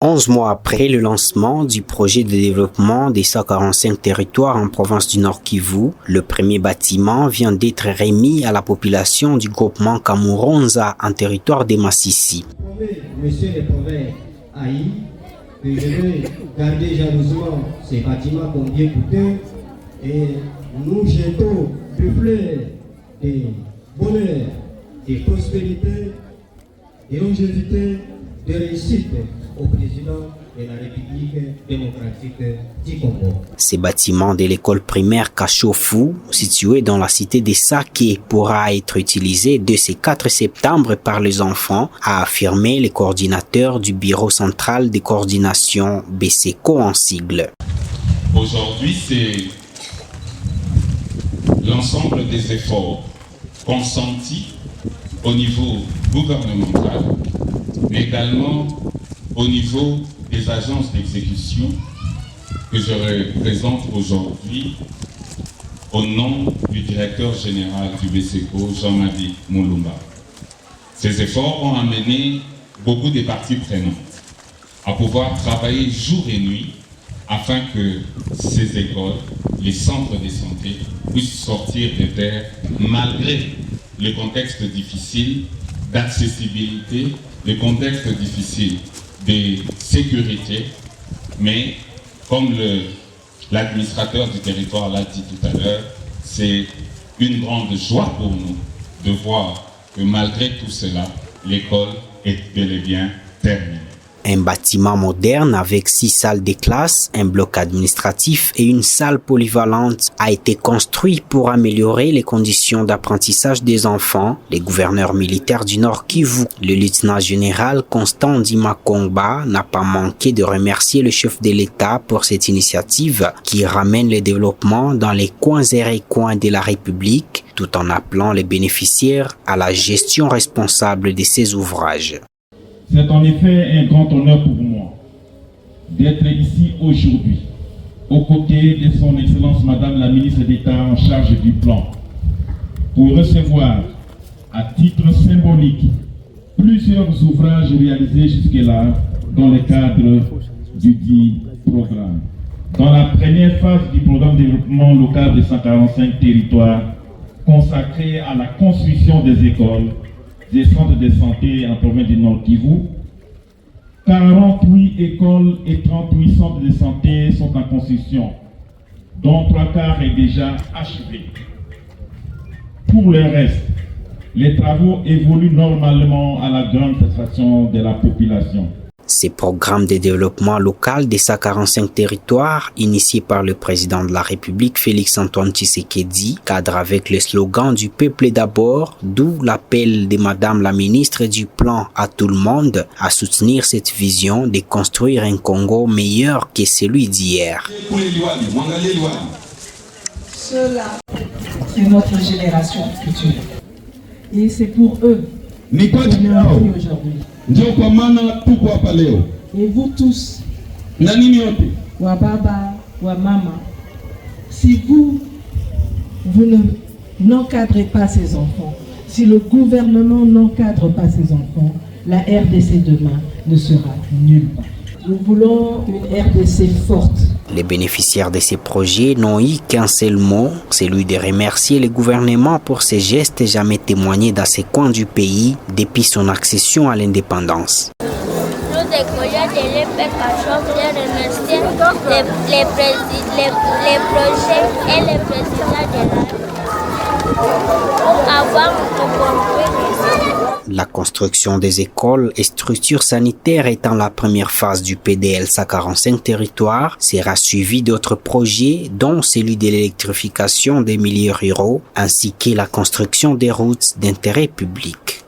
11 mois après le lancement du projet de développement des 145 territoires en province du Nord Kivu, le premier bâtiment vient d'être remis à la population du groupement Kamuronza en territoire de Massissi. Monsieur le prophète Aïe, que je vais garder jalousement ces bâtiments combien coûteux et nous jetons des fleurs, de bonheur, de prospérité, de longévité, de réussite au président de la République démocratique du Congo. Ces bâtiments de l'école primaire Kachofu, situé dans la cité de Sake, pourra être utilisé dès ce 4 septembre par les enfants, a affirmé le coordinateur du bureau central de coordination BCECO en sigle. Aujourd'hui, c'est l'ensemble des efforts consentis au niveau gouvernemental, mais également au niveau des agences d'exécution que je représente aujourd'hui au nom du directeur général du BCECO, Jean-Madi Moulumba. Ces efforts ont amené beaucoup de parties prenantes à pouvoir travailler jour et nuit afin que ces écoles, les centres de santé puissent sortir de terre malgré le contexte difficile d'accessibilité, le contexte difficile de sécurité, mais comme l'administrateur du territoire l'a dit tout à l'heure, c'est une grande joie pour nous de voir que malgré tout cela, l'école est bel et bien terminée. Un bâtiment moderne avec 6 salles de classe, un bloc administratif et une salle polyvalente a été construit pour améliorer les conditions d'apprentissage des enfants. Le gouverneur militaire du Nord Kivu, le lieutenant général Constant Dimakongba, n'a pas manqué de remercier le chef de l'État pour cette initiative qui ramène le développement dans les coins et recoins de la République, tout en appelant les bénéficiaires à la gestion responsable de ces ouvrages. C'est en effet un grand honneur pour moi d'être ici aujourd'hui, aux côtés de son Excellence Madame la Ministre d'État en charge du plan, pour recevoir à titre symbolique plusieurs ouvrages réalisés jusque-là dans le cadre du dit programme. Dans la première phase du programme de développement local de 145 territoires consacré à la construction des écoles, des centres de santé en province du Nord Kivu, 48 écoles et 38 centres de santé sont en construction, dont 3/4 est déjà achevé. Pour le reste, les travaux évoluent normalement à la grande satisfaction de la population. Ces programmes de développement local des 145 territoires, initiés par le président de la République Félix-Antoine Tshisekedi, cadrent avec le slogan du peuple d'abord, d'où l'appel de Madame la ministre du Plan à tout le monde à soutenir cette vision de construire un Congo meilleur que celui d'hier. Cela, c'est notre génération future. Et c'est pour eux qu'on est ici aujourd'hui. Et vous tous, wa baba, wa mama, si vous n'encadrez pas ces enfants, si le gouvernement n'encadre pas ces enfants, la RDC demain ne sera nulle part. Nous voulons une RDC forte. Les bénéficiaires de ces projets n'ont eu qu'un seul mot, celui de remercier le gouvernement pour ses gestes jamais témoignés dans ces coins du pays depuis son accession à l'indépendance. Nous, des collègues de l'EPEC Kachofu, voulons remercier les projets et les présidents de la pour avoir compris. La construction des écoles et structures sanitaires étant la première phase du PDL 145 territoires, sera suivie d'autres projets, dont celui de l'électrification des milieux ruraux, ainsi que la construction des routes d'intérêt public.